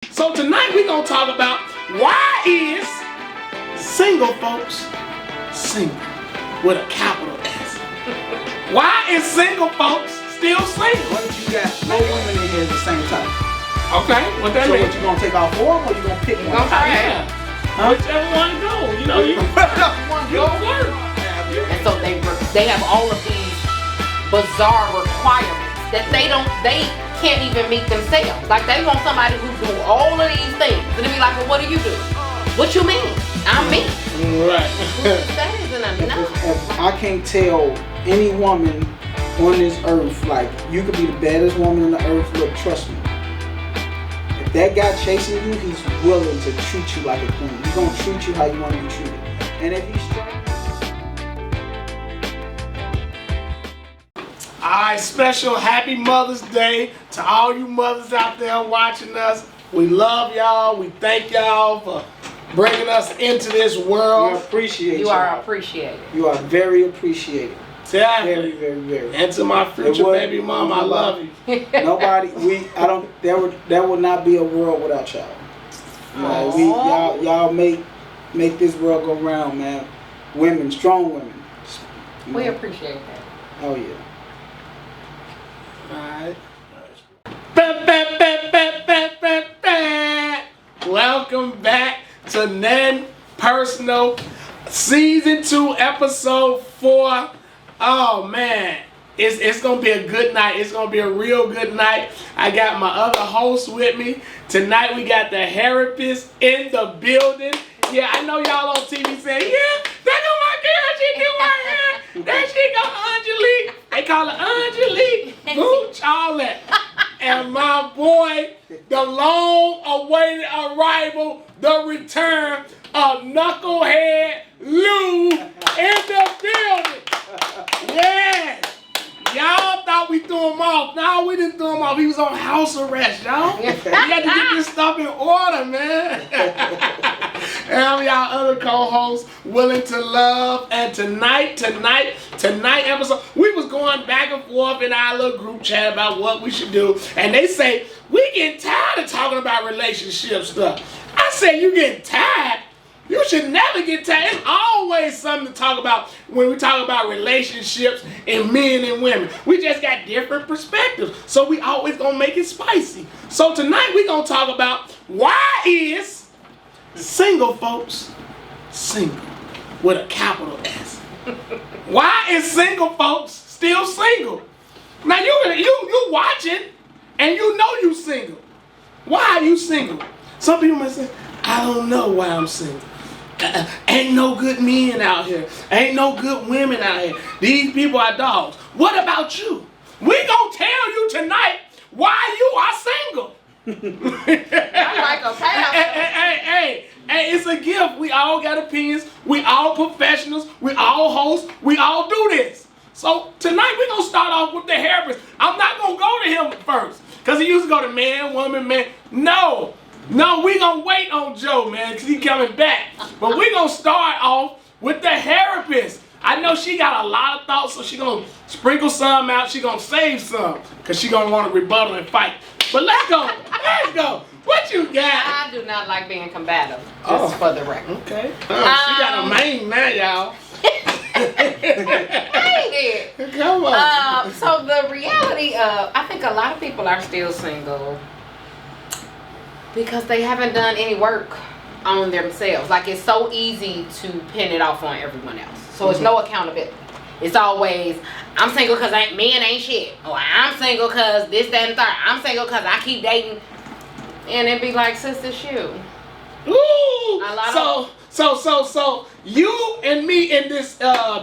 So tonight we're gonna talk about why is single folks single with a capital S. Why is single folks still single? What if you got 4 women in here at the same time? Okay, what that So mean? what, you gonna take all 4 or you gonna pick one? Yeah. Huh? Whichever one go, you know, you flirt. And so they have all of these bizarre requirements that they can't even meet themselves. Like they want somebody who do all of these things. And they be like, well, what do you do? What you mean? I'm me. Right. That isn't enough. If I can't tell any woman on this earth, like, you could be the baddest woman on the earth, look, trust me. If that guy chasing you, he's willing to treat you like a queen. He's gonna treat you how you want to be treated. And if he's straight. Alright, special happy Mother's Day to all you mothers out there watching us. We love y'all. We thank y'all for bringing us into this We world. appreciate you. You are appreciated. You are very appreciated. Very, Definitely. very, very. And to my future baby mom, I love you. Nobody, there would not be a world without y'all. Y'all make this world go round, man. Women, strong women. You We know? appreciate that. Oh yeah. Alright. Welcome back to Nuthin Personal Season 2, Episode 4. Oh man, it's gonna be a good night. It's gonna be a real good night. I got my other host with me. Tonight we got the therapist in the building. Yeah, I know y'all on TV saying, yeah, there go my girl, she do my hair. There she go, Angelique. They call her Angelique. Booch, all that. And my boy, the long-awaited arrival, the return of Knucklehead Lou in the building. Yeah. Y'all thought we threw him off. No, we didn't throw him off. He was on house arrest, y'all. We had to get this stuff in order, man. And I'm y'all other co-host, Willing to Love. And tonight episode, we was going back and forth in our little group chat about what we should do. And they say, we getting tired of talking about relationship stuff. I said, you getting tired? You should never get tired. It's always something to talk about when we talk about relationships and men and women. We just got different perspectives. So we always gonna make it spicy. So tonight we gonna talk about why is single folks single with a capital S. Why is single folks still single? Now you watching and you know you single. Why are you single? Some people might say, I don't know why I'm single. Ain't no good men out here. Ain't no good women out here. These people are dogs. What about you? We gonna tell you tonight why you are single. Hey, it's a gift. We all got opinions. We all professionals. We all hosts. We all do this. So tonight we're gonna start off with the therapist. I'm not gonna go to him first because he used to go to man, woman, man. No, we gonna wait on Joe, man, because he coming back. But we gonna start off with the therapist. I know she got a lot of thoughts, so she gonna sprinkle some out. She gonna save some, because she gonna want to rebuttal and fight. But let's go. What you got? I do not like being combative, just for the record. Okay. She got a mane now, y'all. Hey there. Come on. So the reality of, I think a lot of people are still single because they haven't done any work on themselves. Like, it's so easy to pin it off on everyone else. So it's no accountability. It's always, I'm single because men ain't shit. Or I'm single because this, that, and third. I'm single because I keep dating. And it'd be like, sis, it's you. Ooh. So you and me in this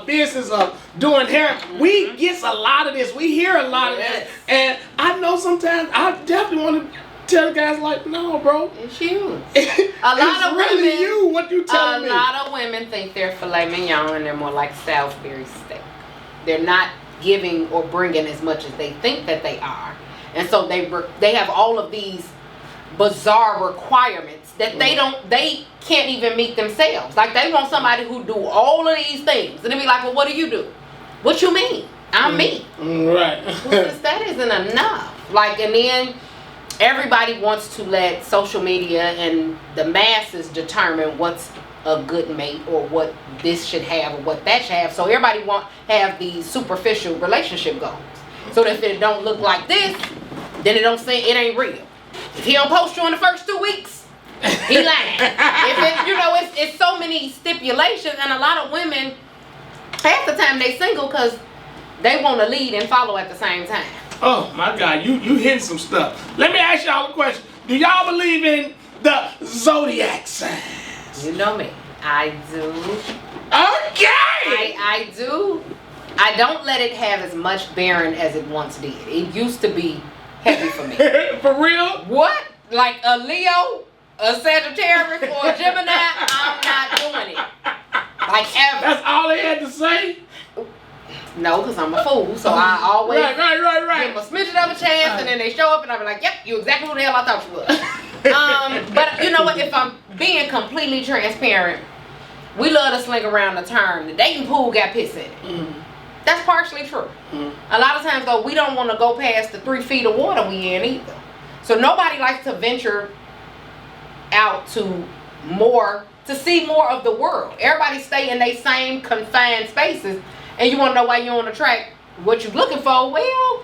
business of doing hair, we get a lot of this. We hear a lot of this. And I know sometimes I definitely want to tell guys like, no, bro. It's you. It's really women, you. What you telling me? A lot of women think they're filet mignon and they're more like Salisbury steak. They're not giving or bringing as much as they think that they are. And so they have all of these bizarre requirements that they can't even meet themselves. Like, they want somebody who do all of these things. And they be like, well, what do you do? What you mean? I'm me. Right. Well, sis, that isn't enough. Like, and then everybody wants to let social media and the masses determine what's a good mate or what this should have or what that should have. So everybody have these superficial relationship goals. So that if it don't look like this, then it ain't real. If he don't post you in the first 2 weeks, he lying. It's so many stipulations, and a lot of women, half the time they single because they want to lead and follow at the same time. Oh my God, you hitting some stuff. Let me ask y'all a question. Do y'all believe in the zodiac signs? You know me. I do. Okay. I do. I don't let it have as much bearing as it once did. It used to be heavy for me. For real? What? Like a Leo, a Sagittarius, or a Gemini? I'm not doing it. Like ever. That's all they had to say? No, because I'm a fool, so I always right. give them a smidgen of a chance, and then they show up, and I be like, yep, you exactly who the hell I thought you was. But you know what? If I'm being completely transparent, we love to sling around the term, the dating pool got piss in it. Mm-hmm. That's partially true. Mm-hmm. A lot of times, though, we don't want to go past the 3 feet of water we in either. So nobody likes to venture out to see more of the world. Everybody stay in their same confined spaces. And you want to know why you don't attract what you're looking for? Well,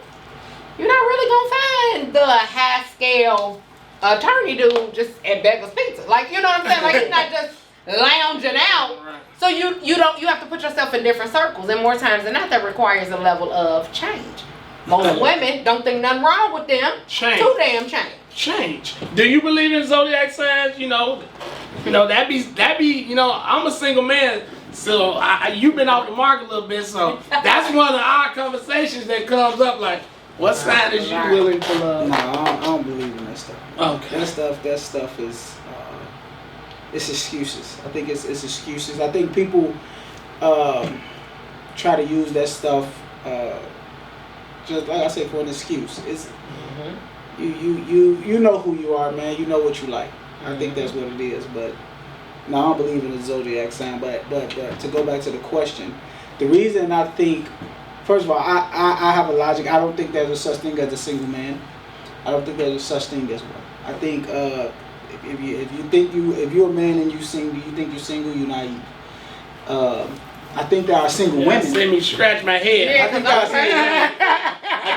you're not really going to find the high scale attorney dude just at Becca's Pizza. Like, you know what I'm saying? Like, he's not just lounging out. So you have to put yourself in different circles. And more times than not, that requires a level of change. Most women don't think nothing wrong with them. Change. Too damn Change. Do you believe in zodiac signs? That be. I'm a single man. So you've been off the mark a little bit, so that's one of our conversations that comes up. Like, what sign is you willing to love? No, I don't believe in that stuff. Okay. That stuff is it's excuses. I think it's excuses. I think people try to use that stuff just like I said for an excuse. It's you know who you are, man. You know what you like. I think that's what it is, but. No, I don't believe in the zodiac sign, but to go back to the question, the reason I think, first of all, I have a logic. I don't think there's a such thing as a single man. I don't think there's a such thing as one. I think if you're a man and you think you're single, you're naive. I think there are single women. See me scratch my head. Yeah, I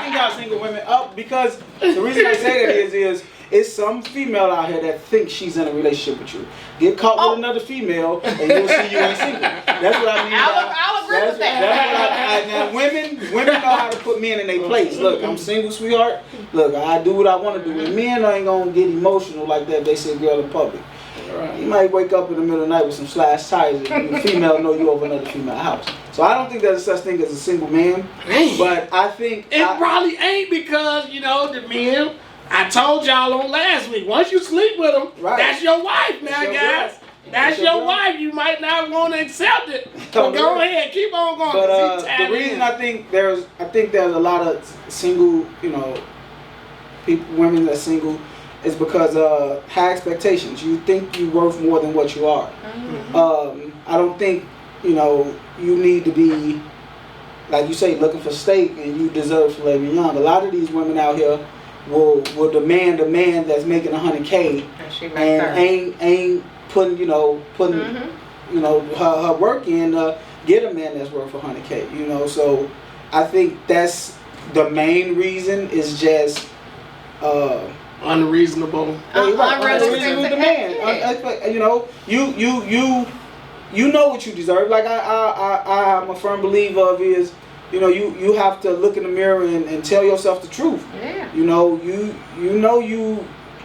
think there are single women up because the reason I say that is it's some female out here that thinks she's in a relationship with you. Get caught with another female and you'll see you ain't single. That's what I mean. I'll agree with that. Now women know how to put men in their place. Look, I'm single, sweetheart. Look, I do what I want to do. And men ain't gonna get emotional like that if they see a girl in public. Right. You might wake up in the middle of the night with some slashed tires and the female know you over another female house. So I don't think there's such thing as a single man. But I think it probably ain't because the men. I told y'all on last week. Once you sleep with them, that's your wife now, guys. That's your wife. You might not want to accept it, but go ahead, keep on going. But the reason I think there's a lot of single, women that are single, is because high expectations. You think you're worth more than what you are. Mm-hmm. I don't think you need to be, like you say, looking for steak and you deserve filet mignon. A lot of these women out here will demand a man that's making $100K and ain't putting her work in get a man that's worth $100K. So I think that's the main reason is just unreasonable. Unreasonable demand. You know what you deserve. Like I'm a firm believer of is. You have to look in the mirror and tell yourself the truth. Yeah. You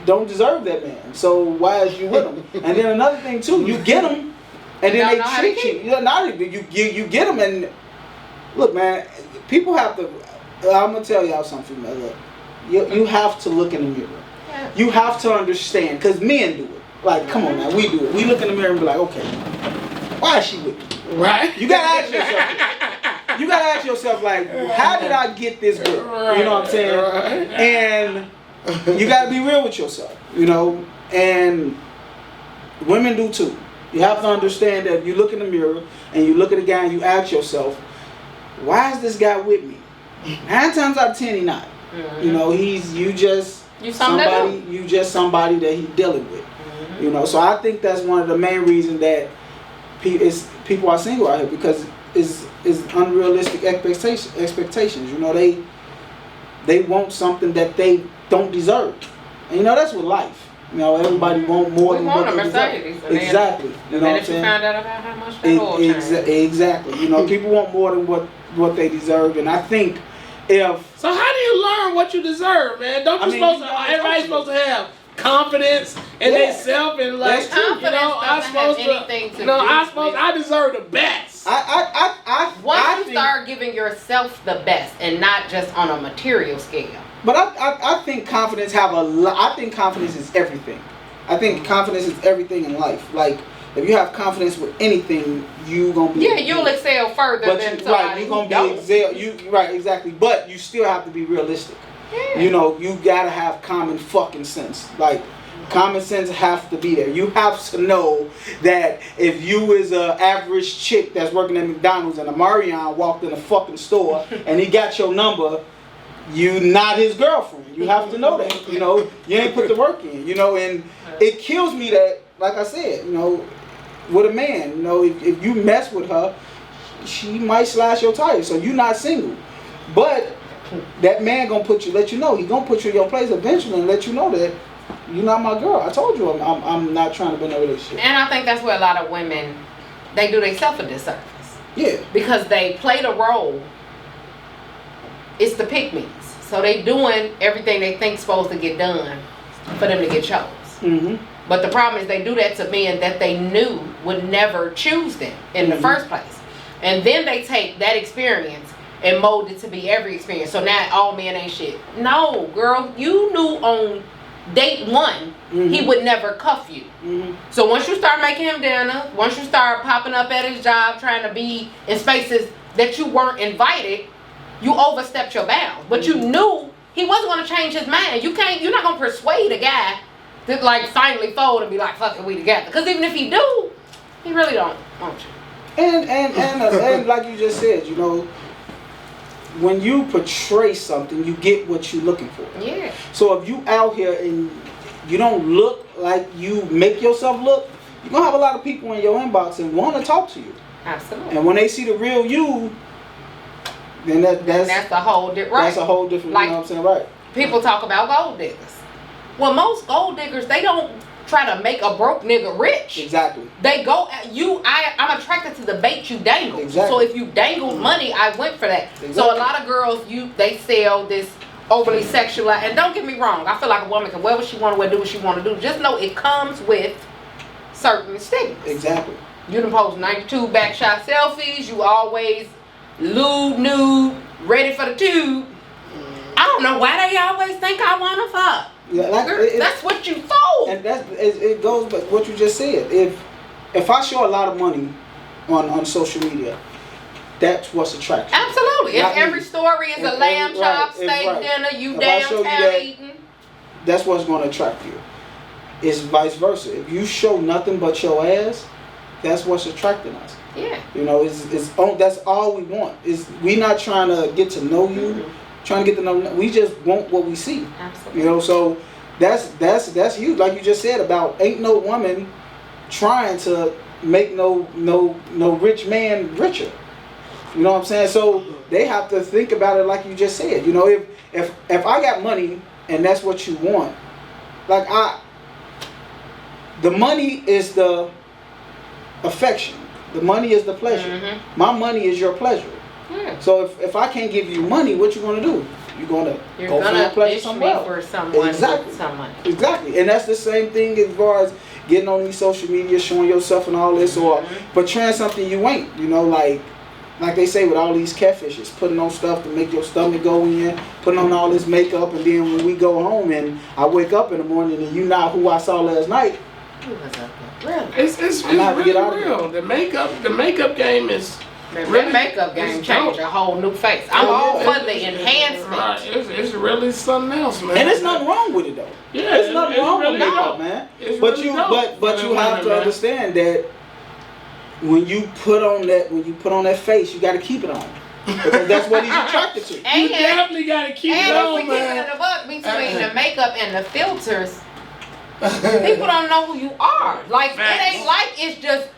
don't deserve that man. So why is you with him? And then another thing too, you get them, and then they treat you. You get them, and look, man. People have to. I'm gonna tell y'all something, man. Look, you have to look in the mirror. Yeah. You have to understand, cause men do it. Like, come on, now, we do it. We look in the mirror and be like, okay, why is she with me? Right. You gotta ask yourself. You gotta ask yourself, like, how did I get this girl? Right, you know what I'm saying? Right. And you gotta be real with yourself, and women do too. You have to understand that you look in the mirror and you look at a guy and you ask yourself, why is this guy with me? 9 times out of 10, he not. Mm-hmm. You just somebody that he's dealing with. You know, so I think that's one of the main reasons that people are single out here, because it's unrealistic expectations. You know, they want something that they don't deserve, and you know that's with life. You know, everybody want more than what they deserve. Exactly. You know what I'm saying? Found out about how much that oil changed. Exactly. You know, people want more than what they deserve, and I think So how do you learn what you deserve, man? Everybody's supposed to have confidence in themselves and like, I deserve the best. Once you start giving yourself the best and not just on a material scale. But I think confidence I think confidence is everything. I think confidence is everything in life. Like, if you have confidence with anything, you gonna be. Yeah, you'll excel further than somebody. You're gonna be right, exactly. But you still have to be realistic. Yeah. You know, you gotta have common fucking sense. Like, common sense have to be there. You have to know that if you is a average chick that's working at McDonald's and a Marion walked in a fucking store and he got your number, you not his girlfriend. You have to know that. You know, you ain't put the work in. You know, and it kills me that, like I said, you know, with a man, you know, if you mess with her, she might slash your tires. So you're not single, but that man gonna let you know. He gonna put you in your place eventually and let you know that you're not my girl. I told you I'm not trying to be in a relationship. And I think that's where a lot of women, they do themselves a disservice. Yeah. Because they play the role. It's the pick-me's. So they doing everything they think supposed to get done for them to get chose. Mm-hmm. But the problem is they do that to men that they knew would never choose them in the first place. And then they take that experience and mold it to be every experience. So now all men ain't shit. No, girl, you knew on date one he would never cuff you. So once you start making him dinner, once you start popping up at his job, trying to be in spaces that you weren't invited, you overstepped your bounds. But you knew he wasn't going to change his mind. You're not going to persuade a guy to like finally fold and be like, fuck it, we together. Because even if he do, he really don't want you. And like you just said, you know, when you portray something, you get what you're looking for. Yeah. So if you out here and you don't look like you make yourself look, you're going to have a lot of people in your inbox and want to talk to you. Absolutely. And when they see the real you, then that's a whole different, right? That's a whole different, like, you know what I'm saying, right? People talk about gold diggers. Well, most gold diggers, they don't try to make a broke nigga rich. Exactly. They go at you. I'm attracted to the bait you dangle. Exactly. So if you dangle money, I went for that. Exactly. So a lot of girls, they sell this overly sexual. And don't get me wrong, I feel like a woman can wear what she want to wear, do what she want to do. Just know it comes with certain stigmas. Exactly. You done post 92 backshot selfies. You always lewd, nude, ready for the tube. I don't know why they always think I want to fuck. Yeah, that's what you sold. And it goes back what you just said. If I show a lot of money on social media, that's what's attractive. Absolutely. If every story is a lamb chop, steak dinner, you downtown eating, that's what's going to attract you. It's vice versa. If you show nothing but your ass, that's what's attracting us. Yeah. You know, that's all we want. We not trying to get to know you. Trying to get to know, we just want what we see. Absolutely. You know, so that's huge. Like you just said about ain't no woman trying to make no rich man richer. You know what I'm saying? So they have to think about it like you just said. You know, if I got money and that's what you want, like the money is the affection. The money is the pleasure. Mm-hmm. My money is your pleasure. Yeah. So if I can't give you money, what you gonna do? You're gonna go find a pleasure somewhere else. For someone. Exactly. And that's the same thing as far as getting on these social media, showing yourself and all this, or portraying something you ain't. You know, like they say with all these catfishes, putting on stuff to make your stomach go in, putting on all this makeup, and then when we go home and I wake up in the morning and you not who I saw last night. Really? It's really real. The makeup game is. That makeup game changed a whole new face. I'm all for the enhancement. Right. It's really something else, man. And there's nothing wrong with it though. Yeah, there's nothing wrong with makeup, man. But you have to understand that when you put on that face, you got to keep it on. because that's what he's attracted to. You definitely gotta keep and going, if we keep it man. in the book between the makeup and the filters, people don't know who you are. Like Facts. it ain't like it's just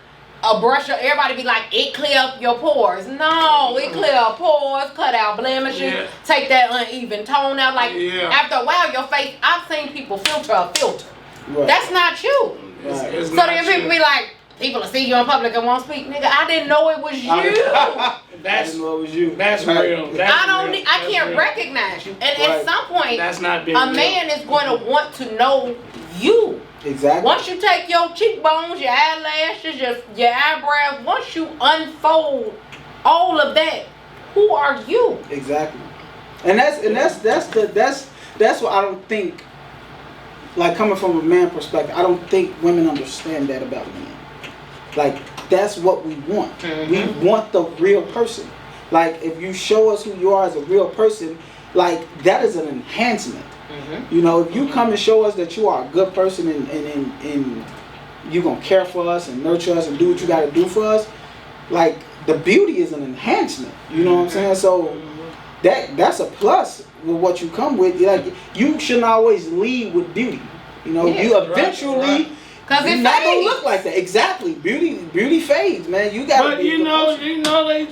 a brush up. Everybody be like, it clear up your pores. No, it clear up pores, cut out blemishes, Yeah. take that uneven tone out. Like Yeah. after a while, your face. I've seen people filter a filter. Right. That's not you. It's So not then people true. be like, people will see you in public and won't speak. Nigga, I didn't know it was you. I That's didn't know it was you. that's Right. real. That's I don't. real. I That's can't real. recognize you. And Right. at some point, That's not being a real. man is going to want to know you. Exactly. Once you take your cheekbones, your eyelashes, your eyebrows, once you unfold all of that, who are you? Exactly. And that's what I don't think. Like coming from a man perspective, I don't think women understand that about men. Like that's what we want. We want the real person. Like if you show us who you are as a real person, like that is an enhancement. You know, if you come and show us that you are a good person and you're gonna care for us and nurture us and do what you gotta do for us, like the beauty is an enhancement. You know what I'm saying? So that's a plus with what you come with. Like you shouldn't always lead with beauty. You know, Yeah, you eventually Cause you're it not gonna fades. look like that. Exactly. Beauty fades, man. You gotta But be a good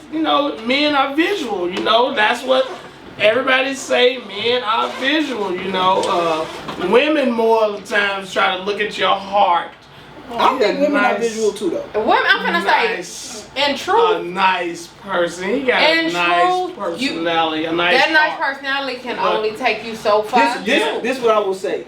person. men are visual. You know, that's what everybody say. Men are visual. You know, women more of the times try to look at your heart. I think women are nice- visual too, though. Women, I'm gonna nice, say, in a truth, nice person. He got In a nice truth, personality. A nice that nice heart. personality can But- only take you so far. This is what I will say.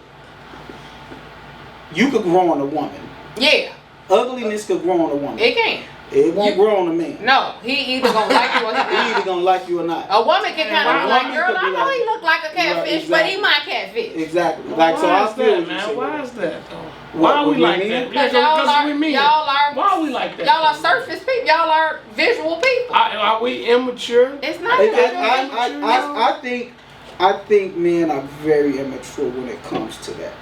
You could grow on a woman. Yeah, Ugliness could grow on a woman. it can. It won't grow on a man. No, he either gonna like you or he He either not. gonna like you or not. A woman can kind of A be like, woman girl, could I be know like- he look like a catfish, Right, but he exactly. my catfish. Exactly. Like so, Why I is feel that, what you're man? saying. Why is that though? What, Why are we with like men? that? Because Because we men. y'all are Why are we like that? y'all are surface people. Y'all are visual people. Are we immature? It's not I, immature. I think men are very immature when it comes to that.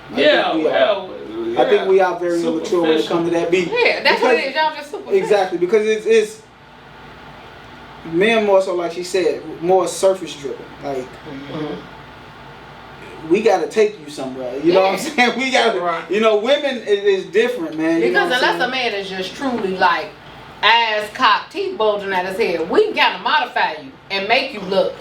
I think we are very immature when it comes to that. Yeah, that's what it is. Y'all just super. Exactly, because it's men more so, like she said, more surface driven. Like we gotta take you somewhere. You know what I'm saying? We gotta. Right. You know, women is different, man. You know Because what I'm unless a man is just truly like ass cocked, teeth bulging at his head, we can kind of modify you and make you look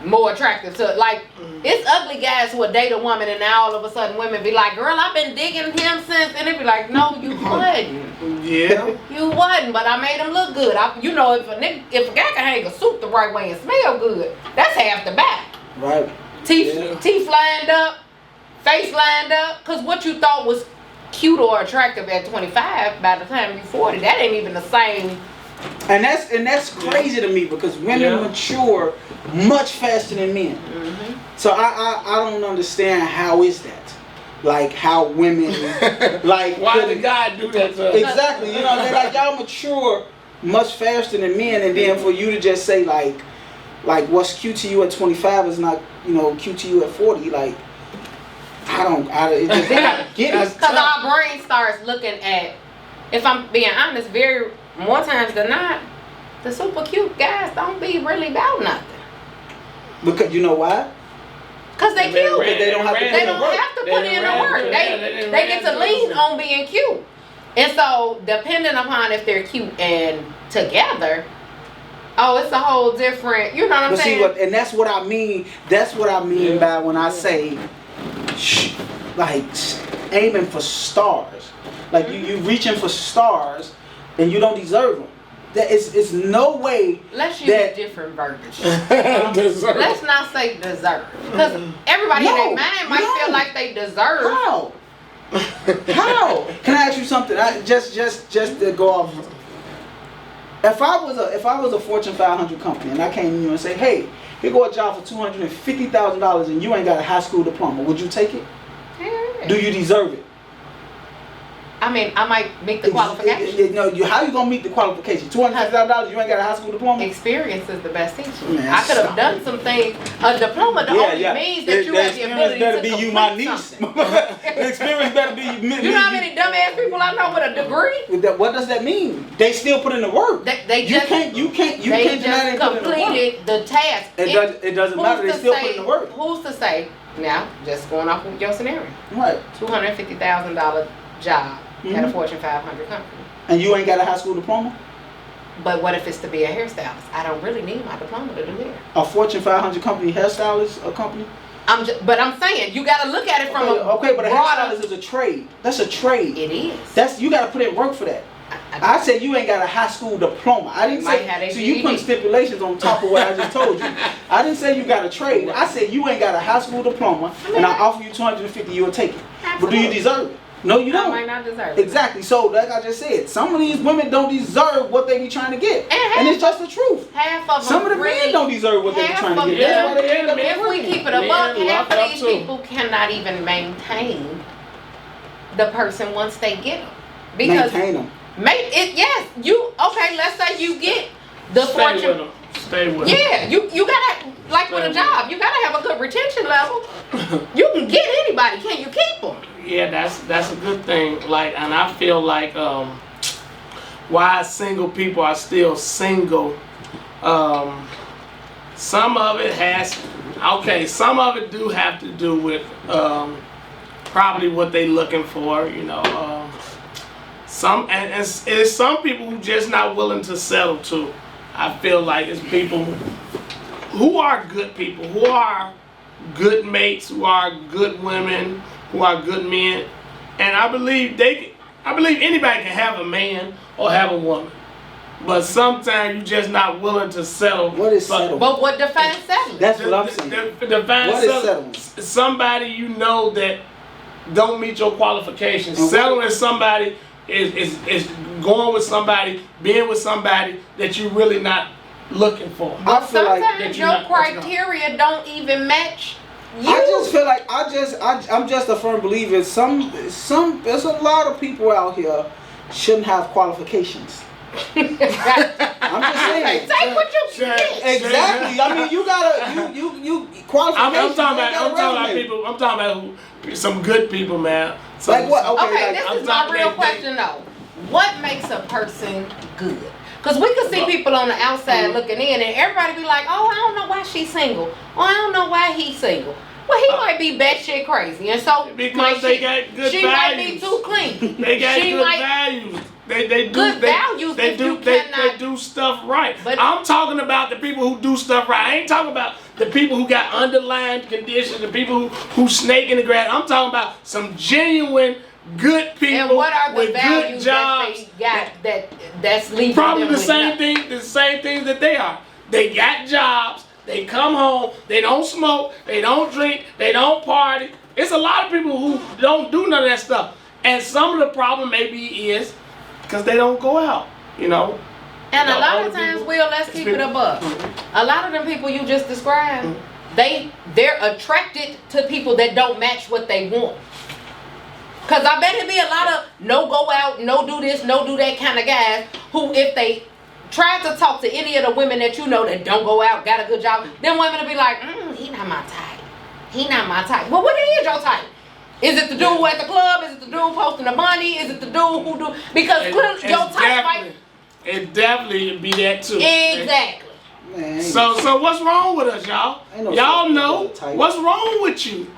more attractive to like it's ugly guys who will date a woman and now all of a sudden women be like, girl, I've been digging him since, and they be like, no, you wasn't. Yeah. You wasn't, but I made him look good. You know, if a guy can hang a suit the right way and smell good, that's half the battle. Right. Teeth lined up, face lined up, cause what you thought was cute or attractive at 25, by the time you 40, that ain't even the same. And that's crazy to me because women mature much faster than men. So I don't understand how is that. Like how women like Why did God do that to us? exactly, you know, they're like y'all mature much faster than men, and then for you to just say like what's cute to you at 25 is not, you know, cute to you at 40, like it just I get it. Cause our brain starts looking at, if I'm being honest, more times than not, the super cute guys don't be really about nothing. Because you know why? Cause they cute. Because they don't have to put They in don't work. have to put in the work. They get to lean on being cute. And so, depending upon if they're cute and together, it's a whole different, you know what I'm saying? And that's what I mean. That's what I mean by when I say, like, aiming for stars. Like, you reaching for stars and you don't deserve them. It's no way. Let's use that different verbiage. Deserve. Let's not say deserve. Because everybody in their mind might feel like they deserve. How? How? Can I ask you something? Just to go off. If I was a Fortune 500 company and I came to you and say, hey, here go a job for $250,000 and you ain't got a high school diploma, would you take it? Yeah. Do you deserve it? I mean, I might meet the qualifications. No, how you gonna meet the qualifications? $250, you ain't got a high school diploma? Experience is the best teacher. Man, I could have done some things. A diploma only means that you have the ability better to be complete you, my niece. The experience better be you. You know how many dumbass people I know with a degree? What does that mean? They still put in the work. They just completed the task. It doesn't matter. They still put in the work. Who's to say? Now, just going off with your scenario. Right. $250,000 job at a Fortune 500 company. And you ain't got a high school diploma? But what if it's to be a hairstylist? I don't really need my diploma to do hair. A Fortune 500 company hairstylist, a company? But I'm saying you got to look at it from but a hairstylist is a trade. That's a trade. It is. You got to put in work for that. I said you ain't got a high school diploma. I didn't say. So you put stipulations on top of what I just told you. I didn't say you got a trade. I said you ain't got a high school diploma, and I offer you $250. You'll take it. Absolutely. But do you deserve it? No, you don't. I might not deserve it. Exactly. So, like I just said, some of these women don't deserve what they be trying to get, and it's just the truth. Half of them. Some of the men don't deserve what they be trying to get. That's why they end up if we keep it above, half of these people cannot even maintain the person once they get them. Because maintain them. Yes, you okay? Let's say you get the fortune. Stay with them. Yeah, you gotta with a job. You gotta have a good retention level. You can get anybody, can you keep them? Yeah, that's a good thing. And I feel like why single people are still single. Some of it some of it do have to do with probably what they looking for. Some it's some people who just not willing to settle too. I feel like it's people who are good people, who are good mates, who are good women, who are good men, and I believe anybody can have a man or have a woman, but sometimes you're just not willing to settle. What is settling? But what defines settling? That's what I'm saying. What is settling? Somebody you know that don't meet your qualifications. Settling is somebody is going with somebody, being with somebody that you're really not looking for. I feel sometimes your criteria don't even match you. I just feel like I'm just a firm believer. There's a lot of people out here shouldn't have qualifications. I'm just saying. Take what you get. Exactly. I mean, you gotta you qualifications. I'm talking about some good people, man. Like what? Okay, this is my real question though. What makes a person good? Because we can see people on the outside looking in, and everybody be like, "Oh, I don't know why she's single. Oh, I don't know why he's single." Well, he might be batshit crazy, and so because they got good values. She might be too clean. They got good values. They do stuff right. But I'm talking about the people who do stuff right. I ain't talking about the people who got underlying conditions, the people who snake in the grass. I'm talking about some genuine good people. And what are the with values good jobs that they got that's leaving probably them the same thing. The same things that they are. They got jobs. They come home. They don't smoke. They don't drink. They don't party. It's a lot of people who don't do none of that stuff. And some of the problem maybe is because they don't go out, And a lot of times, let's keep it above. A lot of them people you just described, they're attracted to people that don't match what they want. Because I bet it'd be a lot of no go out, no do this, no do that kind of guys who, if they tried to talk to any of the women that you know that don't go out, got a good job, then women will be like, he not my type. He not my type. Well, what is your type? Is it the dude who at the club? Is it the dude posting the money? Is it the dude who do? Because clearly your type might. It definitely be that too. Exactly. Man, so what's wrong with us, y'all? Y'all know what's wrong with you.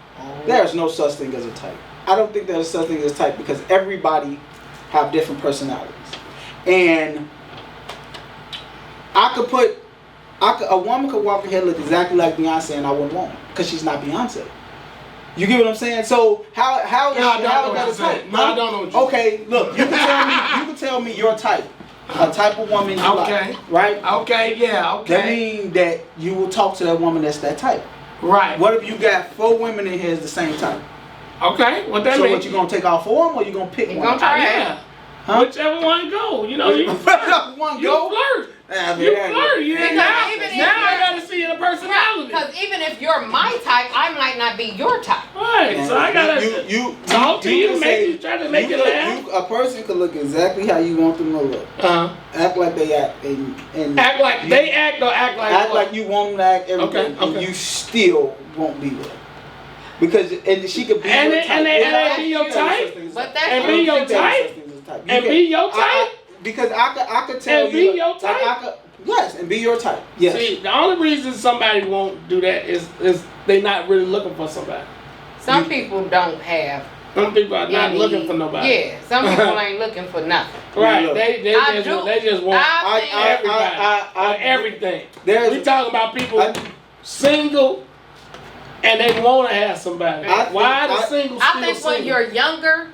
There's no such thing as a type. I don't think there's such thing as a type because everybody have different personalities, and a woman could walk ahead and look exactly like Beyonce, and I wouldn't want her because she's not Beyonce. You get what I'm saying? So how is that a type? No, I don't know what you're Okay, look, you can tell me your type. A type of woman you like, right? Okay, yeah, okay. That means that you will talk to that woman that's that type. Right. What if you got 4 women in here that's the same type? Okay, what that means? So what, you gonna take all 4 of them or you gonna pick one? Gonna try yeah. Huh? Whichever one go, you flirt. You flirt. Now I gotta see your personality. Because even if you're my type, I might not be your type. Right. So I gotta talk to you, try to make you laugh. a person could look exactly how you want them to look. Act like they act, and act like they act, or act like act what? like you want them to act everything, and you still won't be with her. Because she could be and your type. And be your type. But that's And be your type. And be your type. Because I could tell and you. be your type. Yes, and be your type. Yes. See, the only reason somebody won't do that is they not really looking for somebody. Some people don't have. Some people are not looking for nobody. Yeah, some people ain't looking for nothing. Right, they just want everything. We talking about people single and they want to have somebody. Why the single? I think when you're younger,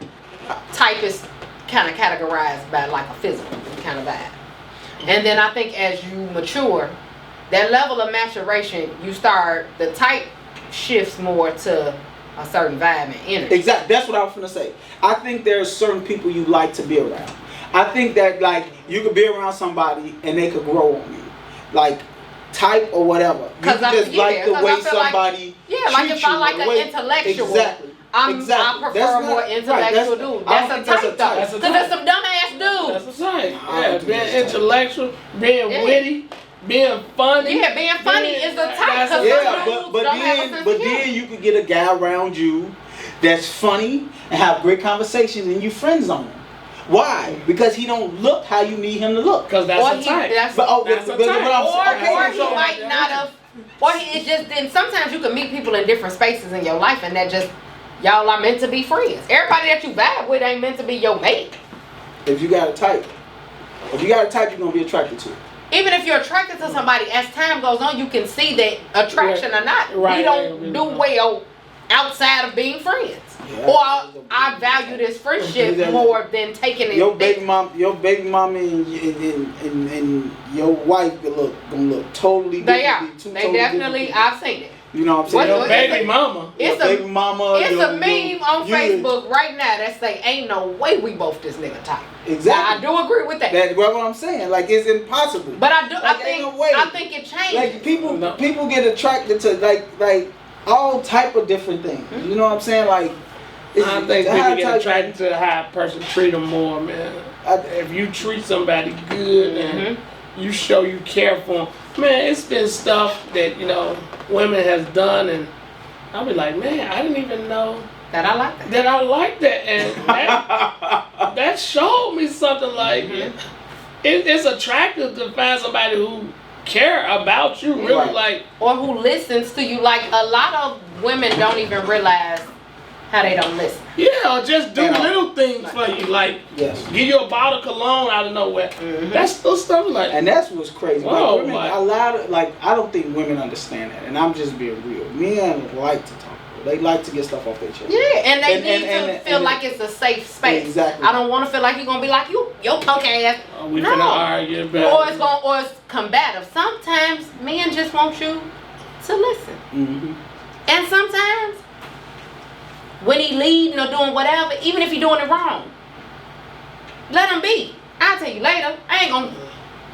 type is kind of categorized by like a physical kind of vibe, and then I think as you mature, that level of maturation, the type shifts more to a certain vibe and energy. Exactly. That's what I was gonna say. I think there's certain people you like to be around. I think that like you could be around somebody and they could grow on you, like type or whatever. You could just like the way somebody. Like if I like an intellectual. Exactly. I prefer a more intellectual dude. That's a type though. Because there's some dumbass dudes. That's a type. Yeah, being intellectual, being witty. Being funny. Yeah, being funny is a type. But then you could get a guy around you that's funny and have great conversations and you friend zone him. Why? Because he don't look how you need him to look. Because that's a type. That's a type. Or he might not have. Or it's just then sometimes you can meet people in different spaces in your life and that just y'all are meant to be friends. Everybody that you vibe with ain't meant to be your mate. If you got a type, you're gonna be attracted to it. Even if you're attracted to somebody, as time goes on, you can see that attraction or not. We don't do well outside of being friends. Yeah, or I value this friendship more than taking it. Your baby mama and your wife gonna look totally different. They are. They definitely. I've seen it. You know what I'm saying? Your baby mama. It's a meme on Facebook right now that say, "Ain't no way we both this nigga type." Exactly. Now, I do agree with that. That's what I'm saying. Like it's impossible. But I think it changes. Like people get attracted to like all type of different things. Mm-hmm. You know what I'm saying? Like I think people get attracted to how a person treat them more, man. If you treat somebody good and you show you care for them, man, it's been stuff that women has done, and I'll be like, man, I didn't even know that I like that. And that showed me something like it's attractive to find somebody who care about you, really, like, or who listens to you. Like a lot of women don't even realize how they don't listen. Yeah, or just do little things for you, like give you a bottle of cologne out of nowhere. That's the stuff like. And that's what's crazy. Like women, a lot of I don't think women understand that, and I'm just being real. Men like to talk. They like to get stuff off their chest. Yeah, and they need to feel like it's a safe space. Exactly. I don't want to feel like you're gonna be like your punk ass. We finna argue about it. Or it's combative. Sometimes men just want you to listen, and sometimes when he leading or doing whatever, even if he doing it wrong, let him be. I'll tell you later. I ain't gonna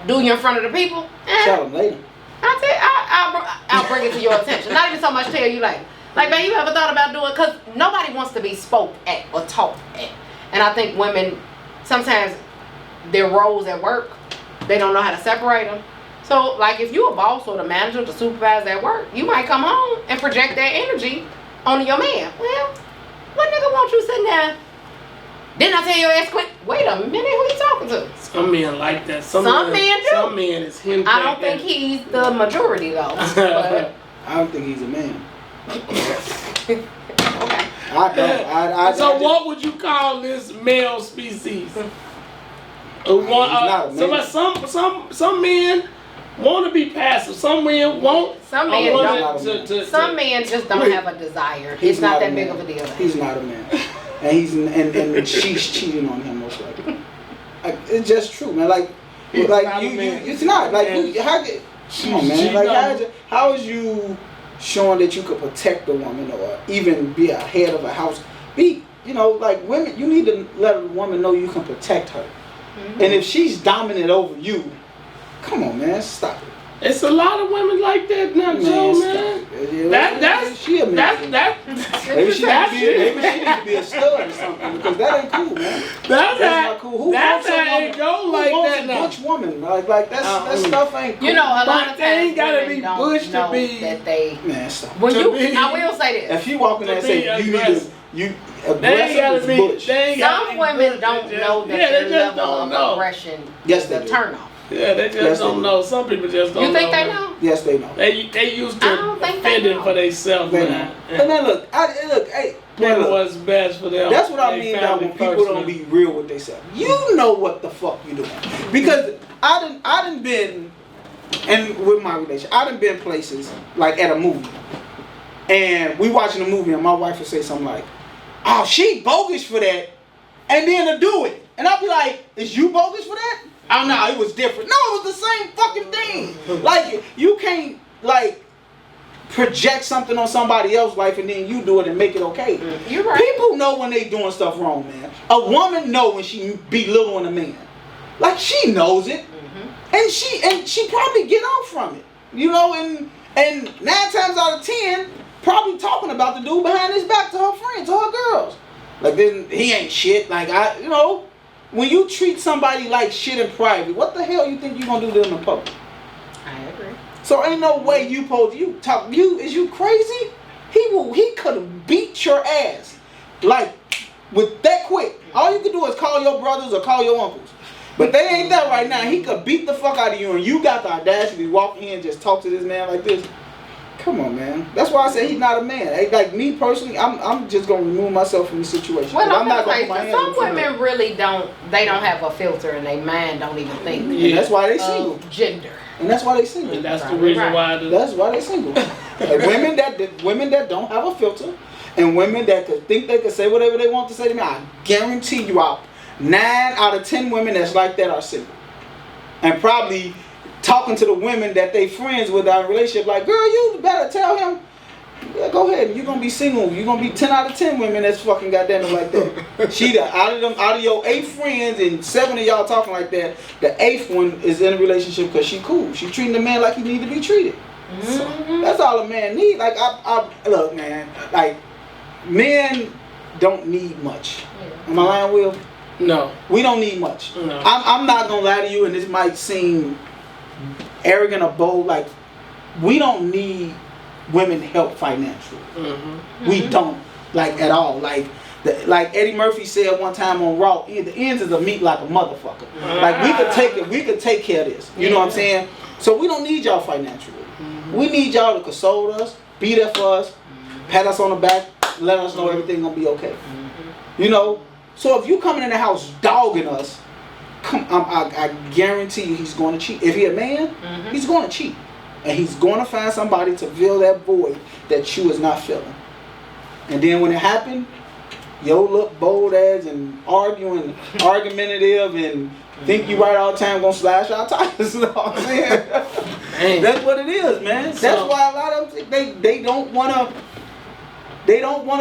do you in front of the people. Tell him later. I'll bring it to your attention. Not even so much tell you later. Like, man, you ever thought about doing, because nobody wants to be spoke at or talked at. And I think women, sometimes their roles at work, they don't know how to separate them. So, like, if you're a boss or the manager, the supervisor at work, you might come home and project that energy onto your man. Well, what nigga want you sitting there? Didn't I tell your ass quick? Wait a minute, who you talking to? Some men like that. Some men do. Some men is him. I don't think he's the majority, though. But I don't think he's a man. Okay. So what would you call this male species? Some men want to be passive. Some men won't. Some men just don't have a desire. It's not that big of a deal. He's not a man, and she's cheating on him most likely. It's just true, man. Like it's not like come on, man. Like how is you showing that you could protect a woman or even be a head of a house? Like women, you need to let a woman know you can protect her. And if she's dominant over you, come on, man, stop it. It's a lot of women like that now, Joe, man. That's she a man. Maybe she that's need to be a stud or something because that ain't cool, man. That's not cool. Who that's wants how it go like that a now. butch woman? Like that stuff ain't cool. You know, a lot But of they times ain't gotta women be don't bush to know be- that they. Man, stop. When To you, be- I will say this. If you walk in there and say you need to, you They ain't gotta aggressive be. is butch. They ain't gotta Some be women bush, don't they just- know that yeah, their they just level don't of know. aggression Yes, is they a do. turn off. Yeah, they just Yes, they don't do. know. Some people just don't You think they man. know? Yes, they know. They used I to don't think they defending know. for themselves, They know. man. But man, look, hey, man, Doing look. what's best for them. That's what I they mean about when family people first, don't man. be real with themselves. You know what the fuck you doing. Because I done been, and with my relationship, I done been places, like at a movie. And we watching a movie and my wife would say something like, oh, she bogus for that. And then to do it. And I'll be like, is you bogus for that? Oh, no, it was different. No, it was the same fucking thing. Like, you can't, like, project something on somebody else's life and then you do it and make it okay. You're right. People know when they doing stuff wrong, man. A woman know when she belittling a man. Like, she knows it. And she probably get off from it. You know, and 9 times out of 10, probably talking about the dude behind his back to her friends, to her girls. Like, then he ain't shit. Like, you know, when you treat somebody like shit in private, what the hell you think you gonna do to them in public? I agree. So ain't no way you supposed is you crazy? He could have beat your ass. Like, with that quick. All you could do is call your brothers or call your uncles. But they ain't that right now. He could beat the fuck out of you and you got the audacity to walk in and just talk to this man like this. Come on, man. That's why I say he's not a man. Hey, like me personally, I'm just gonna remove myself from the situation. Well, I'm not gonna put my hands some on the women phone. really don't. They don't have a filter, and they mind don't even think. And that's why they single. Of gender. And that's why they single. And that's the Right. reason Right. why That's why they single. Like, women that don't have a filter, and women that could think they could say whatever they want to say to me. I guarantee you, 9 out of 10 women that's like that are single, and probably talking to the women that they friends with in a relationship. Like, girl, you better tell him. Yeah, go ahead. You're gonna be single. You're gonna be 10 out of 10 women that's fucking goddamn it like that. She out of your 8 friends and 7 of y'all talking like that. The 8th one is in a relationship because she cool. She treating the man like he need to be treated. So that's all a man need. Like I look, man. Like men don't need much. Am I lying, Will? No. We don't need much. No. I'm not gonna lie to you, and this might seem arrogant or bold. Like, we don't need women help financially. We don't, like, at all. Like Eddie Murphy said one time on Raw, the ends of the meat like a motherfucker. Like, we could take care of this. You know what I'm saying? So we don't need y'all financially. We need y'all to console us, be there for us, pat us on the back, let us know everything gonna be okay. You know. So if you coming in the house dogging us, I guarantee you he's going to cheat. If he a man, he's going to cheat. And he's going to find somebody to fill that void that you is not filling. And then when it happened, yo look bold ass and argumentative and think you right all the time gonna slash our tires. You know what I'm saying? That's what it is, man. That's why a lot of them think they don't wanna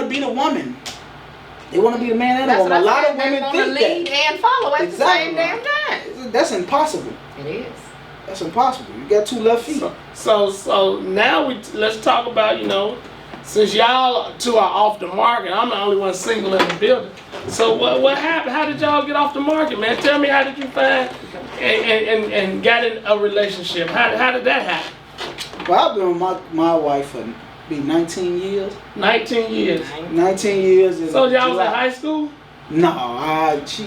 be the woman. They want to be the man and the woman. A lot of women think lead that. and follow at Exactly. the same damn time. That's impossible. It is. That's impossible. You got 2 left feet. So now let's talk about, since y'all 2 are off the market, I'm the only one single in the building. So what happened? How did y'all get off the market, man? Tell me, how did you find and got in a relationship? How did that happen? Well, I've been with my wife for 19 years. 19 years. 19 years. So y'all was in high school? No,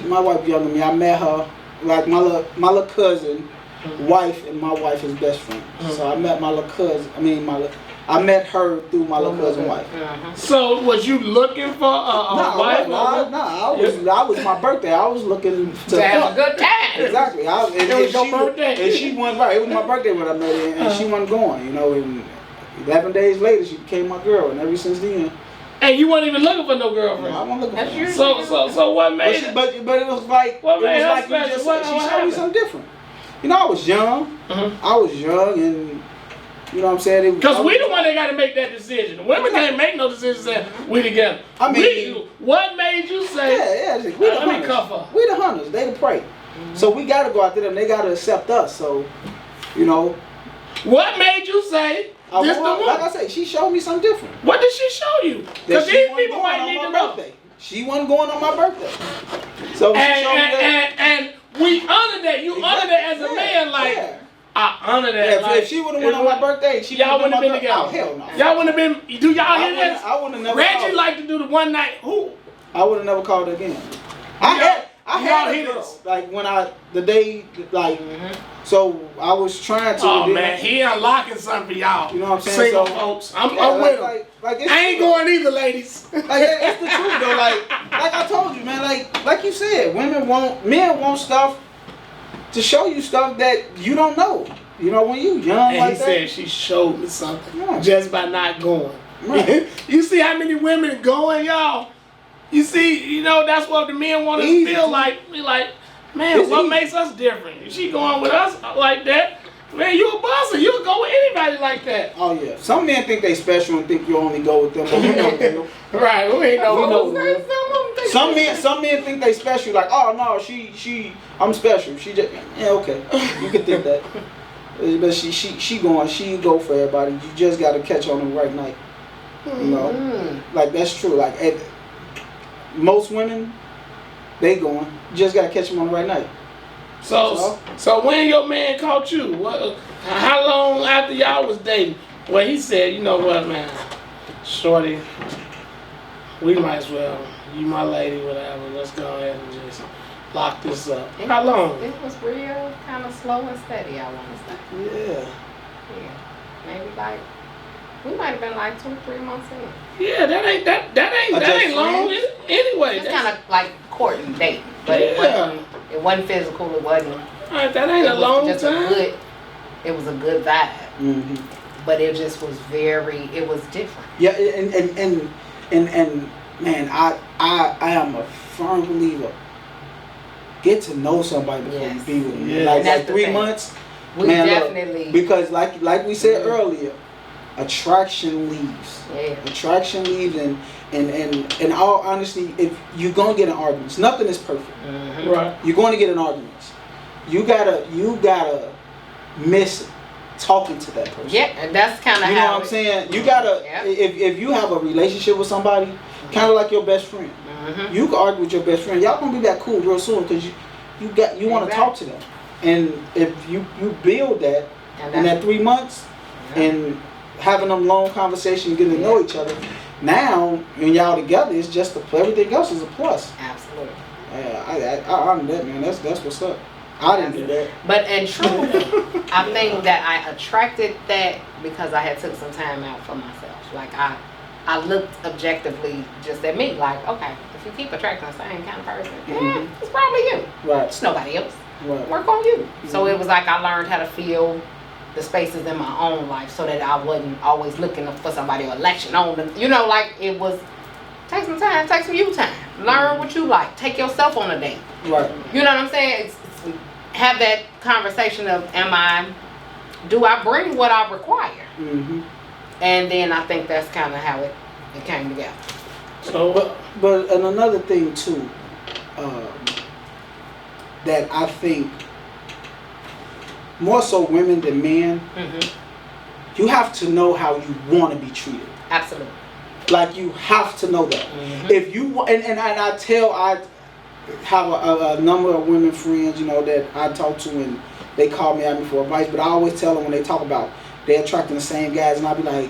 my wife younger than me. I met her like my little cousin, wife, and my wife is best friend. So I met my little cousin. I met her through my little cousin wife. So was you looking for a wife? I was my birthday. I was looking to have a good time. Exactly. It was your birthday. And she wasn't right. It was my birthday when I met her, and she wasn't going. And 11 days later, she became my girl, and ever since then. And you weren't even looking for no girlfriend. I wasn't looking for her. So what made it? But it was like, What made her you special? just What she showed me happened? something different. I was young. I was young, and you know what I'm saying? Because we the one that got to make that decision. The women can't make no decision saying we together. What made you say? Yeah, we the let me hunters. cuff her. We the hunters. They the prey. So we got to go out there, and they got to accept us. So, What made you say this the one? Like I said, she showed me something different. What did she show you? Because these people might need to know. Birthday. She wasn't going on my birthday. So she showed me that. And we honor that. You honor that as a man, like. Yeah. I honor that. Yeah, like, if she would have went on my birthday, y'all wouldn't have been together. Oh, hell no. Y'all wouldn't have been. Do y'all hear this? I would have never. Reggie like to do the one night. Who? I would have never called her again. I had a girl, this. like when the day, like, so I was trying to. Oh man, he unlocking something for y'all. You know what I'm saying? Single so, folks, I'm with him. Like I ain't going either, ladies. Like it's the truth though. Like I told you, man. Like you said, men want stuff to show you stuff that you don't know. You know, when you young and like he that. said she showed me something just by not going. Right. You see how many women going, y'all? You see, you know, that's what the men want to feel like. Be like, man, what makes us different? If she going with us like that, man, you a boss, you'll go with anybody like that. Oh yeah. Some men think they special and think you only go with them, but you know them. Right, we ain't know. Some men think they special, like, oh no, I'm special. She just, yeah, okay, you can think that. But she go for everybody. You just gotta catch on the right night. You know, like that's true. Like most women, they going. You just gotta catch them on the right night. So when your man caught you, how long after y'all was dating? Well, he said, you know what, man, shorty, we might as well. You my lady, whatever. Let's go ahead and just lock this up. How long? It was real kind of slow and steady, I want to say. Yeah. Maybe like, we might have been like 2 or 3 months in. Yeah, that ain't long anyway. It's kind of like courting, dating, but it wasn't physical. It wasn't. Right, that ain't a long just time. It was a good vibe, but it just was it was different. Yeah, and man, I am a firm believer. Get to know somebody before you be with them. Yeah. Like 3 months. We man, definitely look, because like we said earlier, attraction leaves. Yeah. Attraction leaves, and in all honesty, if you're gonna get in arguments, nothing is perfect. Right. You're going to get in arguments. You gotta miss talking to that person. Yeah, and that's kind of you know what I'm saying. You gotta if you have a relationship with somebody, kind of like your best friend. You can argue with your best friend. Y'all gonna be that cool real soon because you want to talk to them. And if you build that in that 3 months and having them long conversations, getting to know each other, now when y'all together, it's just everything else is a plus. Absolutely. I honor that, man. That's what's up. I didn't do that. But in truth, I think that I attracted that because I had took some time out for myself. Like I looked objectively just at me, like, okay, if you keep attracting the same kind of person, it's probably you. Right. It's nobody else. Right. Work on you. So it was like I learned how to feel the spaces in my own life so that I wasn't always looking for somebody or latching on them. You know, like it was, take some time, take some you time. Learn what you like. Take yourself on a date. Right. You know what I'm saying? Have that conversation of, do I bring what I require? And then I think that's kind of how it came together. So, but and another thing too, that I think more so women than men, you have to know how you want to be treated. Absolutely. Like you have to know that. If you and I have a number of women friends, you know, that I talk to and they call me for advice, but I always tell them when they talk about they're attracting the same guys, and I'll be like,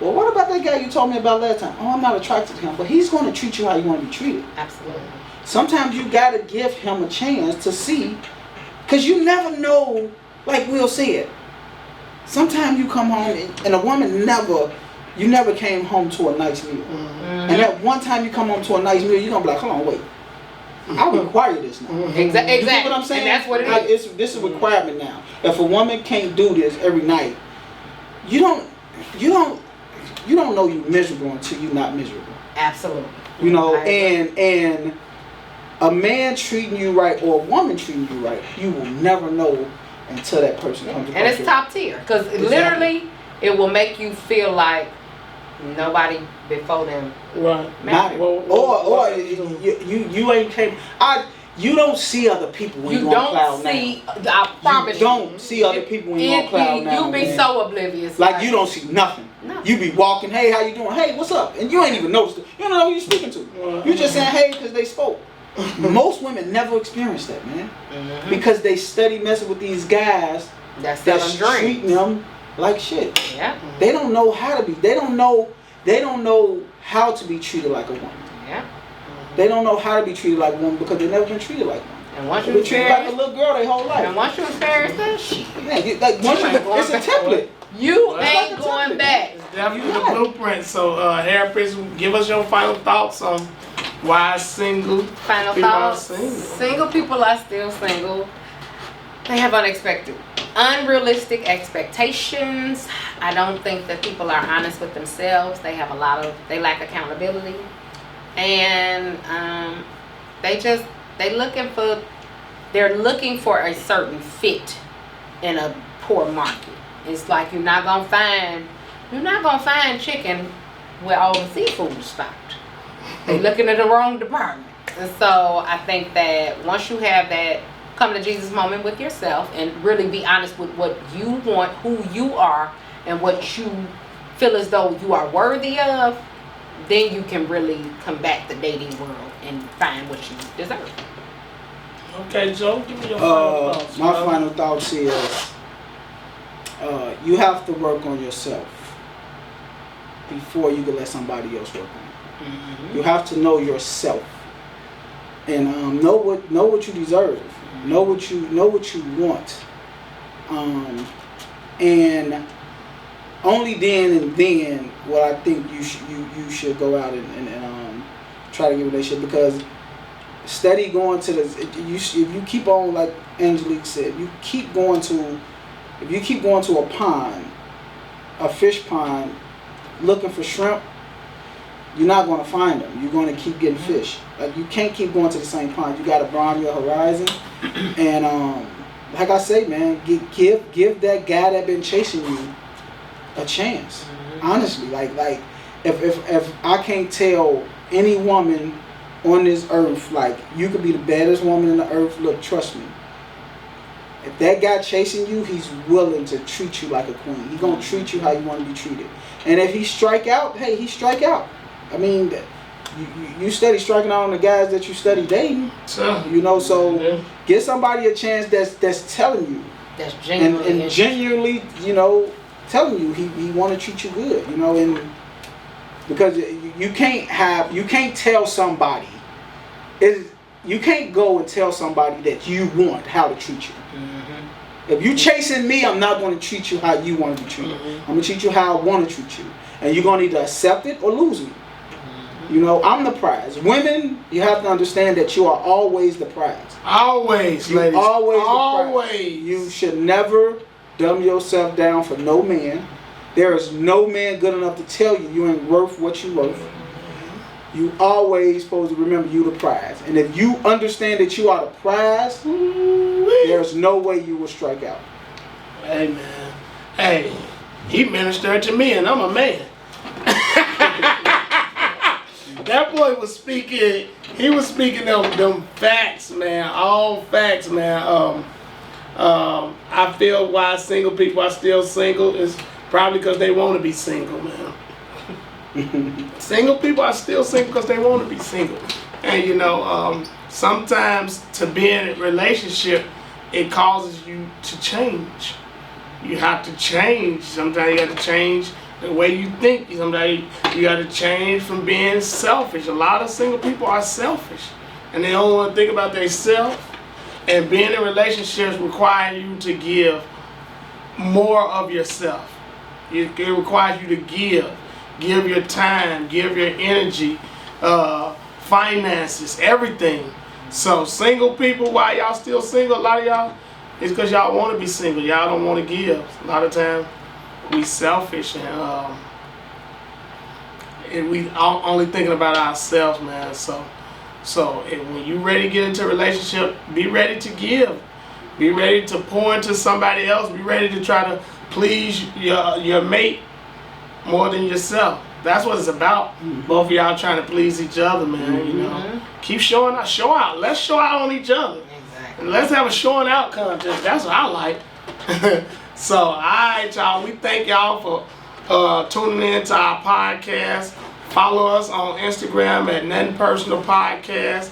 well, what about that guy you told me about last time? Oh, I'm not attracted to him, but he's going to treat you how you want to be treated. Absolutely. Sometimes you got to give him a chance to see, because you never know, like Will said, sometimes you come home and a woman you never came home to a nice meal. And that one time you come home to a nice meal, you're going to be like, hold on, wait. I require this now. Exactly. You get what I'm saying? And that's what it is. This is a requirement now. If a woman can't do this every night, you don't know you're miserable until you're not miserable. Absolutely. You know, and a man treating you right or a woman treating you right, you will never know until that person comes. And it's top tier, because literally it will make you feel like nobody before them. Right. Or you ain't came. you don't see other people when You you're on cloud don't see. nine. I promise You don't see other people when you're on cloud nine. You be man. so oblivious. Like you don't see nothing. No. You be walking, hey, how you doing? Hey, what's up? And you ain't even noticed it. You don't know who you're speaking to. You just saying hey because they spoke. Most women never experience that, man, because they study messing with these guys that's treating them like shit. Yeah. They don't know how to be. They don't know how to be treated like a woman. Yeah. They don't know how to be treated like a woman because they've never been treated like one. And once They've you been treated like a little girl their whole life. and once you experience that shit, Man, like once it's a template. you Well, ain't like a going template. back. It's definitely the blueprint. So, Harris, give us your final thoughts on why single Final people are thoughts. single. Single people are still single. They have unrealistic expectations. I don't think that people are honest with themselves. They have they lack accountability. And they're looking for a certain fit in a poor market. It's like you're not gonna find chicken where all the seafood is stocked. They looking at the wrong department. And so I think that once you have that come to Jesus moment with yourself and really be honest with what you want, who you are, and what you feel as though you are worthy of, then you can really combat the dating world and find what you deserve. Okay, Joe, give me your final thoughts. My bro. final thoughts is you have to work on yourself before you can let somebody else work on you. You have to know yourself and know what you deserve. Know what you want. And only then what I think you should go out and try to get a relationship, because steady going to if you keep on, like Angelique said, if you keep going to a fish pond looking for shrimp, you're not going to find them. You're going to keep getting fish. Like, you can't keep going to the same pond. You got to broaden your horizon. And like I say, man, give that guy that been chasing you a chance. Honestly, like if I can't tell any woman on this earth, like, you could be the baddest woman in the earth, look, trust me. If that guy chasing you, he's willing to treat you like a queen. He's going to treat you how you want to be treated. And if he strike out, hey, he strike out. I mean, you steady striking out on the guys that you steady dating. You know, so give somebody a chance that's telling you. That's genuinely and genuinely, you know, telling you he want to treat you good, you know, and because you can't tell somebody, you can't go and tell somebody that you want how to treat you. If you chasing me, I'm not going to treat you how you want to be treated. I'm going to treat you how I want to treat you. And you're going to either accept it or lose me. You know, I'm the prize. Women, you have to understand that you are always the prize. Always, You ladies. always the Always. prize. You should never dumb yourself down for no man. There is no man good enough to tell you ain't worth what you worth. You always supposed to remember you the prize. And if you understand that you are the prize, there's no way you will strike out. Hey, man. Hey, he ministered to me and I'm a man. That boy was speaking, he was speaking them facts, man. All facts, man. I feel why single people are still single is probably because they want to be single, man. Single people are still single because they want to be single. And you know, sometimes to be in a relationship, it causes you to change. You have to change. Sometimes you have to change the way you think. Sometimes you got to change from being selfish. A lot of single people are selfish, and they don't want to think about themselves. And being in relationships require you to give more of yourself. It requires you to give your time, give your energy, finances, everything. So single people, why y'all still single? A lot of y'all, it's because y'all want to be single. Y'all don't want to give. A lot of times we selfish and we only thinking about ourselves, man. So when you ready to get into a relationship, be ready to give. Be ready to pour into somebody else. Be ready to try to please your mate more than yourself. That's what it's about. Both of y'all trying to please each other, man. You know, keep showing out. Show out. Let's show out on each other. Exactly. Let's have a showing out contest. That's what I like. So, all right, y'all. We thank y'all for tuning in to our podcast. Follow us on Instagram at Nuthin Personal Podcast.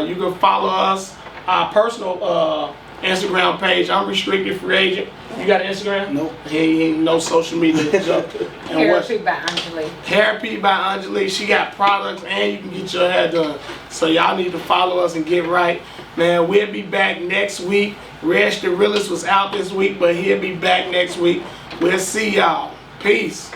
You can follow us, our personal Instagram page. I'm Restricted Free Agent. You got an Instagram? Nope. He ain't no social media. Therapy by Angelique. Therapy by Angelique. She got products and you can get your hair done. So y'all need to follow us and get right. Man, we'll be back next week. Reg the Realist was out this week, but he'll be back next week. We'll see y'all. Peace.